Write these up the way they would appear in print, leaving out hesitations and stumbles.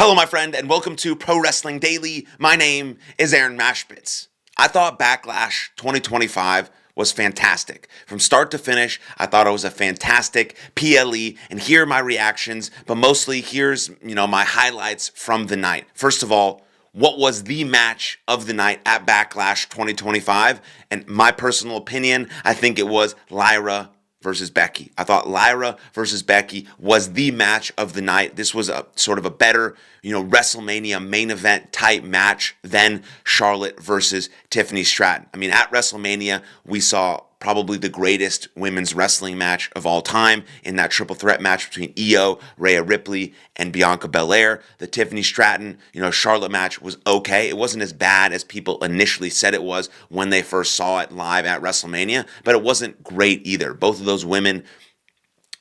Hello, my friend, and welcome to Pro Wrestling Daily. My name is Aaron Machbitz. I thought Backlash 2025 was fantastic. From start to finish, I thought it was a fantastic PLE, and here are my reactions, but mostly here's, my highlights from the night. First of all, what was the match of the night at Backlash 2025? And my personal opinion, I think it was Lyra versus Becky. I thought Lyra versus Becky was the match of the night. This was a sort of a better, WrestleMania main event type match than Charlotte versus Tiffany Stratton. I mean, at WrestleMania, we saw probably the greatest women's wrestling match of all time in that triple threat match between Io, Rhea Ripley, and Bianca Belair. The Tiffany Stratton, Charlotte match was okay. It wasn't as bad as people initially said it was when they first saw it live at WrestleMania, but it wasn't great either. Both of those women,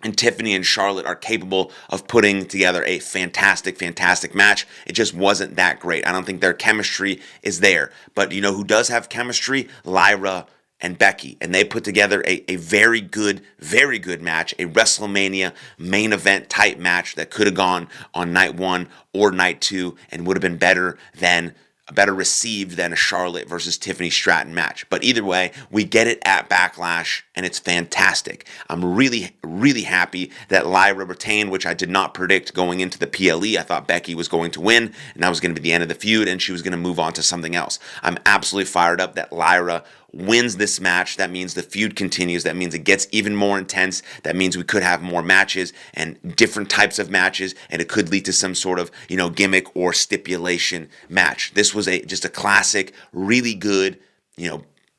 and Tiffany and Charlotte, are capable of putting together a fantastic, fantastic match. It just wasn't that great. I don't think their chemistry is there. But who does have chemistry? Lyra and Becky, and they put together a very good match, a WrestleMania main event type match that could have gone on night one or night two and would have been better received than a Charlotte versus Tiffany Stratton match. But either way, we get it at Backlash, and it's fantastic. I'm really, really happy that Lyra retained, which I did not predict going into the PLE. I thought Becky was going to win, and that was going to be the end of the feud, and she was going to move on to something else. I'm absolutely fired up that Lyra wins this match. That means the feud continues. That means it gets even more intense. That means we could have more matches and different types of matches, and it could lead to some sort of, gimmick or stipulation match. This was just a classic, really good,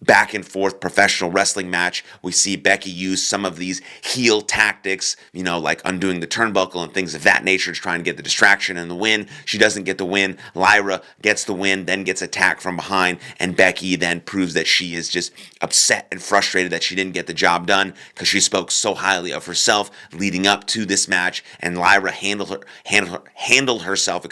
back and forth professional wrestling match. We see Becky use some of these heel tactics, like undoing the turnbuckle and things of that nature to try and get the distraction and the win. She doesn't get the win. Lyra gets the win, then gets attacked from behind, and Becky then proves that she is just upset and frustrated that she didn't get the job done because she spoke so highly of herself leading up to this match, and Lyra handled herself,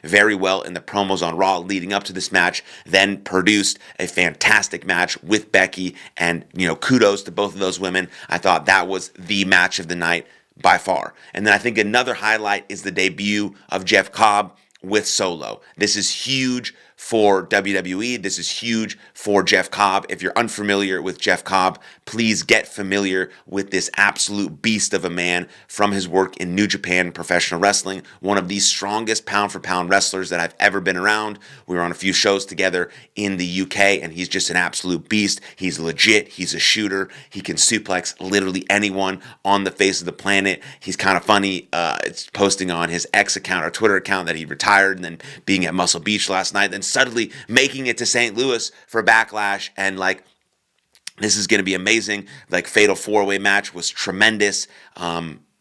very well in the promos on Raw leading up to this match, then produced a fantastic match with Becky, and kudos to both of those women. I thought that was the match of the night by far. And then I think another highlight is the debut of Jeff Cobb with Solo. This is huge for WWE. This is huge for Jeff Cobb. If you're unfamiliar with Jeff Cobb, please get familiar with this absolute beast of a man from his work in New Japan Professional Wrestling, one of the strongest pound-for-pound wrestlers that I've ever been around. We were on a few shows together in the UK, and he's just an absolute beast. He's legit. He's a shooter. He can suplex literally anyone on the face of the planet. He's kind of funny. It's posting on his X account or Twitter account that he retired, and then being at Muscle Beach last night, then suddenly making it to St. Louis for Backlash, and this is going to be amazing. Fatal 4-way match was tremendous.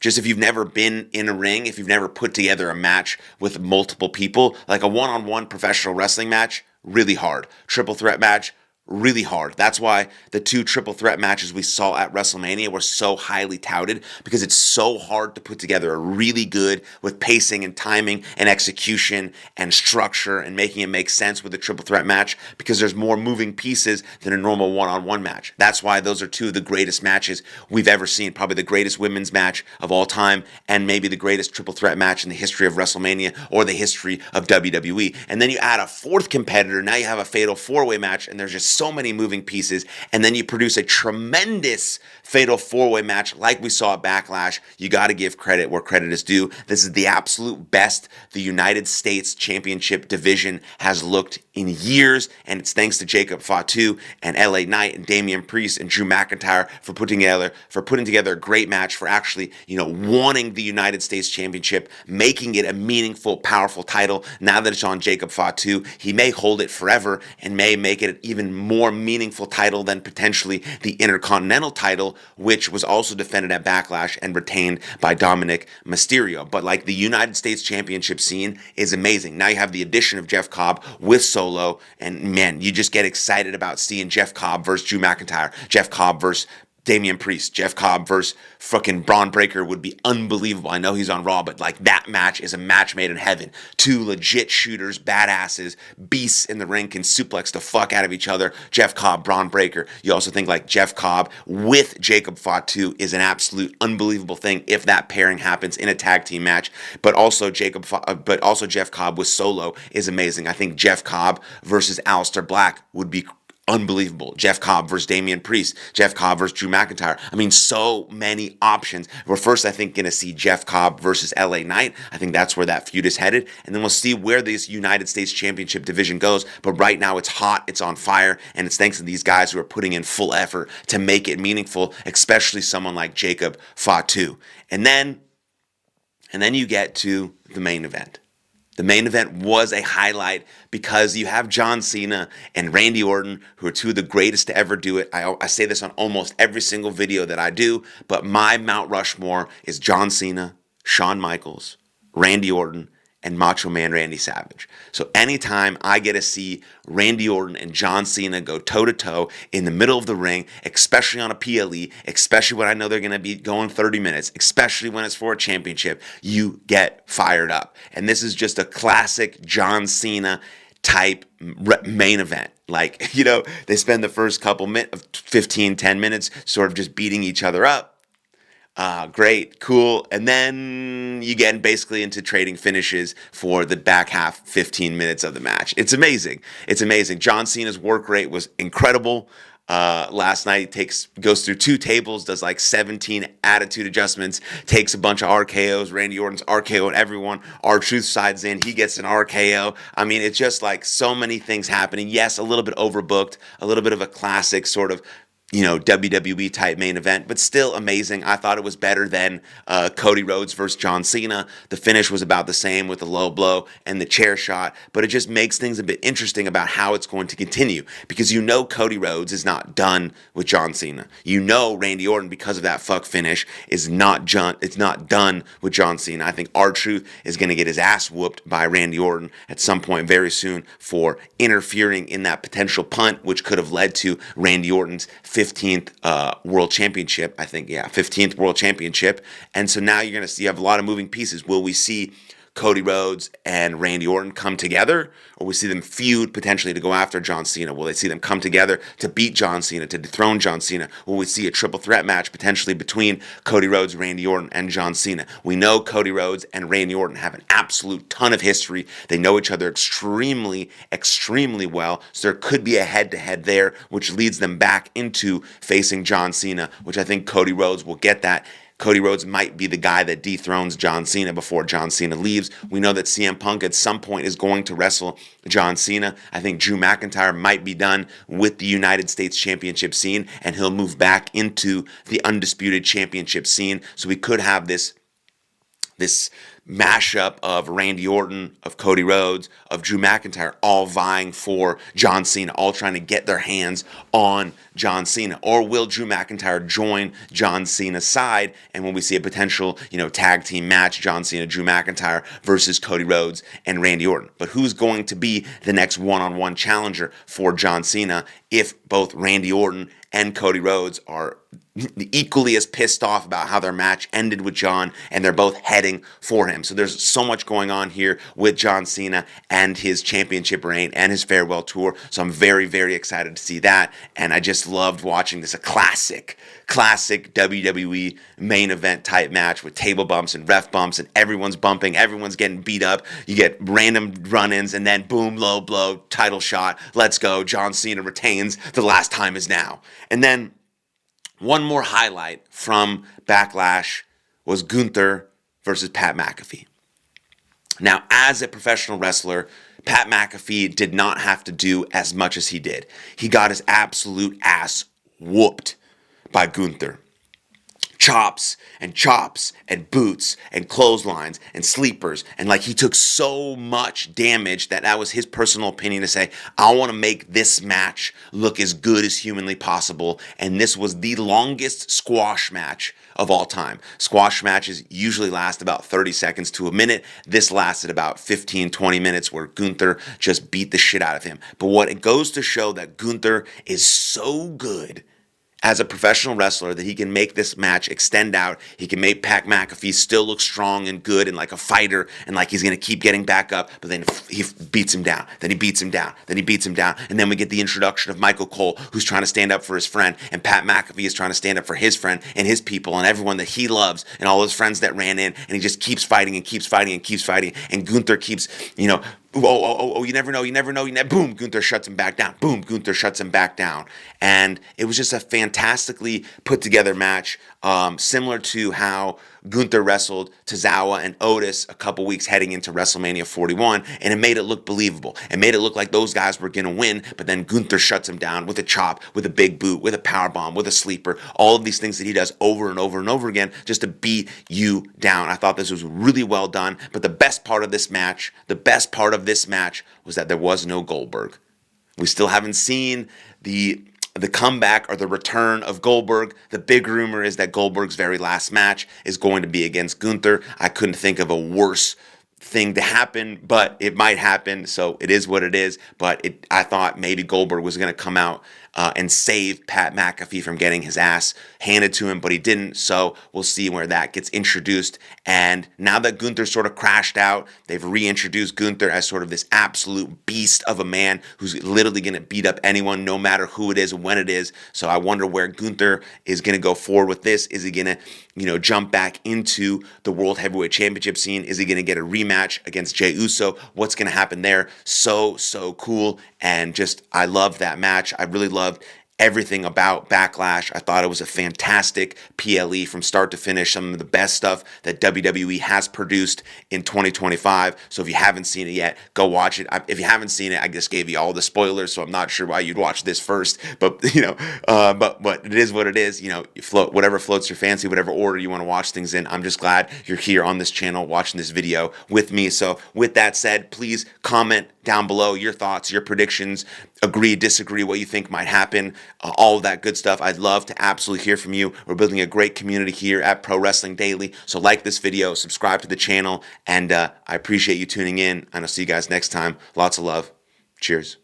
Just if you've never been in a ring, if you've never put together a match with multiple people, like a one-on-one professional wrestling match, really hard. Triple threat match, really hard. That's why the two triple threat matches we saw at WrestleMania were so highly touted, because it's so hard to put together a really good, with pacing and timing and execution and structure and making it make sense with a triple threat match, because there's more moving pieces than a normal one-on-one match. That's why those are two of the greatest matches we've ever seen, probably the greatest women's match of all time, and maybe the greatest triple threat match in the history of WrestleMania or the history of WWE. And then you add a fourth competitor, now you have a fatal 4-way match, and there's just so many moving pieces, and then you produce a tremendous fatal 4-way match like we saw at Backlash. You got to give credit where credit is due. This is the absolute best the United States Championship division has looked in years, and it's thanks to Jacob Fatu and LA Knight and Damian Priest and Drew McIntyre for putting together a great match, for actually wanting the United States Championship, making it a meaningful, powerful title. Now that it's on Jacob Fatu, he may hold it forever and may make it even more meaningful title than potentially the Intercontinental title, which was also defended at Backlash and retained by Dominic Mysterio. But the United States Championship scene is amazing. Now you have the addition of Jeff Cobb with Solo, and man, you just get excited about seeing Jeff Cobb versus Drew McIntyre, Jeff Cobb versus Damian Priest, Jeff Cobb versus fucking Braun Breaker would be unbelievable. I know he's on Raw, but like that match is a match made in heaven. Two legit shooters, badasses, beasts in the ring can suplex the fuck out of each other. Jeff Cobb, Braun Breaker. You also think like Jeff Cobb with Jacob Fatu is an absolute unbelievable thing if that pairing happens in a tag team match. But also Jeff Cobb with Solo is amazing. I think Jeff Cobb versus Aleister Black would be unbelievable. Jeff Cobb versus Damian Priest. Jeff Cobb versus Drew McIntyre. I mean, so many options. We're first, I think, going to see Jeff Cobb versus LA Knight. I think that's where that feud is headed. And then we'll see where this United States Championship division goes. But right now it's hot, it's on fire, and it's thanks to these guys who are putting in full effort to make it meaningful, especially someone like Jacob Fatu. And then you get to the main event. The main event was a highlight because you have John Cena and Randy Orton, who are two of the greatest to ever do it. I say this on almost every single video that I do, but my Mount Rushmore is John Cena, Shawn Michaels, Randy Orton, and Macho Man Randy Savage. So anytime I get to see Randy Orton and John Cena go toe-to-toe in the middle of the ring, especially on a PLE, especially when I know they're going to be going 30 minutes, especially when it's for a championship, you get fired up. And this is just a classic John Cena type main event. Like, they spend the first couple 10 minutes sort of just beating each other up. Great, cool. And then you get basically into trading finishes for the back half 15 minutes of the match. It's amazing. It's amazing. John Cena's work rate was incredible. Last night goes through 2 tables, does like 17 attitude adjustments, takes a bunch of RKOs. Randy Orton's RKO and everyone. R-Truth sides in. He gets an RKO. I mean, it's just like so many things happening. Yes, a little bit overbooked, a little bit of a classic sort of WWE type main event, but still amazing. I thought it was better than Cody Rhodes versus John Cena. The finish was about the same with the low blow and the chair shot, but it just makes things a bit interesting about how it's going to continue because Cody Rhodes is not done with John Cena. Randy Orton, because of that fuck finish, is not done with John Cena. I think R-Truth is going to get his ass whooped by Randy Orton at some point very soon for interfering in that potential punt, which could have led to Randy Orton's 15th World Championship, I think, 15th World Championship. And so now you have a lot of moving pieces. Will we see Cody Rhodes and Randy Orton come together, or we see them feud potentially to go after John Cena? Will they see them come together to beat John Cena, to dethrone John Cena? Will we see a triple threat match potentially between Cody Rhodes, Randy Orton, and John Cena? We know Cody Rhodes and Randy Orton have an absolute ton of history. They know each other extremely, extremely well, so there could be a head-to-head there, which leads them back into facing John Cena, which I think Cody Rhodes will get that. Cody Rhodes might be the guy that dethrones John Cena before John Cena leaves. We know that CM Punk at some point is going to wrestle John Cena. I think Drew McIntyre might be done with the United States Championship scene, and he'll move back into the Undisputed Championship scene. So we could have this mashup of Randy Orton, of Cody Rhodes, of Drew McIntyre, all vying for John Cena, all trying to get their hands on John Cena. Or will Drew McIntyre join John Cena's side, and when we see a potential, tag team match, John Cena, Drew McIntyre versus Cody Rhodes and Randy Orton? But who's going to be the next one-on-one challenger for John Cena if both Randy Orton and Cody Rhodes are equally as pissed off about how their match ended with John, and they're both heading for him? So there's so much going on here with John Cena and his championship reign and his farewell tour. So I'm very, very excited to see that. And I just loved watching this, a classic WWE main event type match with table bumps and ref bumps, and everyone's bumping, everyone's getting beat up. You get random run-ins, and then boom, low blow, title shot. Let's go. John Cena retains. The last time is now. And then one more highlight from Backlash was Gunther versus Pat McAfee. Now, as a professional wrestler, Pat McAfee did not have to do as much as he did. He got his absolute ass whooped by Gunther. Chops and boots and clotheslines and sleepers, and like he took so much damage that was his personal opinion to say, I want to make this match look as good as humanly possible. And this was the longest squash match of all time. Squash matches usually last about 30 seconds to a minute. This lasted about 15, 20 minutes where Gunther just beat the shit out of him. But what it goes to show that Gunther is so good as a professional wrestler that he can make this match extend out. He can make Pat McAfee still look strong and good and like a fighter and like he's going to keep getting back up, but then he beats him down. Then he beats him down. Then he beats him down. And then we get the introduction of Michael Cole, who's trying to stand up for his friend, and Pat McAfee is trying to stand up for his friend and his people and everyone that he loves and all his friends that ran in, and he just keeps fighting and keeps fighting and keeps fighting, and Gunther keeps, you never know, boom, Gunther shuts him back down. Boom, Gunther shuts him back down. And it was just a fantastically put together match, similar to how Gunther wrestled Tozawa and Otis a couple weeks heading into WrestleMania 41, and it made it look believable. It made it look like those guys were going to win, but then Gunther shuts him down with a chop, with a big boot, with a powerbomb, with a sleeper, all of these things that he does over and over and over again just to beat you down. I thought this was really well done, but the best part of this match was that there was no Goldberg. We still haven't seen the comeback or the return of Goldberg. The big rumor is that Goldberg's very last match is going to be against Gunther. I couldn't think of a worse thing to happen, but it might happen, so it is what it is. But I thought maybe Goldberg was going to come out and save Pat McAfee from getting his ass handed to him, but he didn't, so we'll see where that gets introduced. And now that Gunther sort of crashed out, they've reintroduced Gunther as sort of this absolute beast of a man who's literally going to beat up anyone, no matter who it is and when it is. So I wonder where Gunther is going to go forward with this. Is he going to, jump back into the World Heavyweight Championship scene? Is he going to get a rematch against Jey Uso? What's going to happen there? So cool. And just, I loved that match. I really loved everything about Backlash. I thought it was a fantastic PLE from start to finish, some of the best stuff that WWE has produced in 2025. So if you haven't seen it yet, go watch it. If you haven't seen it, I just gave you all the spoilers, so I'm not sure why you'd watch this first. But but it is what it is. You float whatever floats your fancy, whatever order you want to watch things in. I'm just glad you're here on this channel watching this video with me. So with that said, please comment down below your thoughts, your predictions, agree, disagree, what you think might happen, all of that good stuff. I'd love to absolutely hear from you. We're building a great community here at Pro Wrestling Daily. So like this video, subscribe to the channel, and I appreciate you tuning in, and I'll see you guys next time. Lots of love. Cheers.